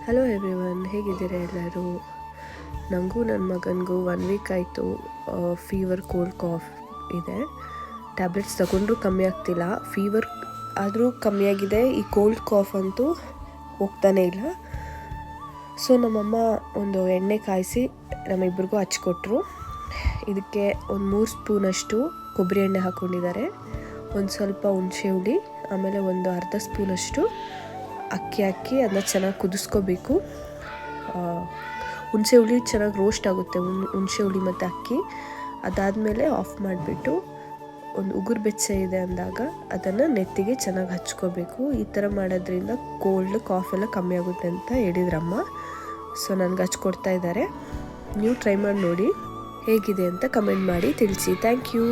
Hello everyone, ಹೇಗಿದ್ದೀರಾ ಎಲ್ಲರೂ? ನನಗೂ ನನ್ನ ಮಗನಿಗೂ 1 ವೀಕ್ ಆಯಿತು. ಫೀವರ್, ಕೋಲ್ಡ್, ಕಾಫ್ ಇದೆ. ಟ್ಯಾಬ್ಲೆಟ್ಸ್ ತಗೊಂಡ್ರೂ ಕಮ್ಮಿ ಆಗ್ತಿಲ್ಲ. ಫೀವರ್ ಆದರೂ ಕಮ್ಮಿಯಾಗಿದೆ, ಈ ಕೋಲ್ಡ್ ಕಾಫ್ ಅಂತೂ ಹೋಗ್ತಾನೇ ಇಲ್ಲ. ಸೊ ನಮ್ಮಮ್ಮ ಒಂದು ಎಣ್ಣೆ ಕಾಯಿಸಿ ನಮ್ಮಿಬ್ಬರಿಗೂ ಹಚ್ಕೊಟ್ರು. ಇದಕ್ಕೆ ಒಂದು 3 ಸ್ಪೂನಷ್ಟು ಕೊಬ್ಬರಿ ಎಣ್ಣೆ ಹಾಕ್ಕೊಂಡಿದ್ದಾರೆ, ಒಂದು ಸ್ವಲ್ಪ ಹುಣಸೆ ಹುಳಿ, ಆಮೇಲೆ ಒಂದು ಅರ್ಧ ಸ್ಪೂನಷ್ಟು ಅಕ್ಕಿ ಹಾಕಿ ಅದನ್ನ ಚೆನ್ನಾಗಿ ಕುದಿಸ್ಕೋಬೇಕು. ಹುಣಸೆ ಹುಳಿ ಚೆನ್ನಾಗಿ ರೋಸ್ಟ್ ಆಗುತ್ತೆ, ಹುಣಸೆ ಹುಳಿ ಮತ್ತು ಅಕ್ಕಿ. ಅದಾದಮೇಲೆ ಆಫ್ ಮಾಡಿಬಿಟ್ಟು ಒಂದು ಉಗುರು ಬೆಚ್ಚ ಇದೆ ಅಂದಾಗ ಅದನ್ನು ನೆತ್ತಿಗೆ ಚೆನ್ನಾಗಿ ಹಚ್ಕೋಬೇಕು. ಈ ಥರ ಮಾಡೋದ್ರಿಂದ ಕೋಲ್ಡ್ ಕಾಫ್ ಎಲ್ಲ ಕಮ್ಮಿ ಆಗುತ್ತೆ ಅಂತ ಹೇಳಿದ್ರಮ್ಮ. ಸೊ ನನಗೆ ಹಚ್ಕೊಡ್ತಾ ಇದ್ದಾರೆ. ನೀವು ಟ್ರೈ ಮಾಡಿ ನೋಡಿ, ಹೇಗಿದೆ ಅಂತ ಕಮೆಂಟ್ ಮಾಡಿ ತಿಳಿಸಿ. Thank you.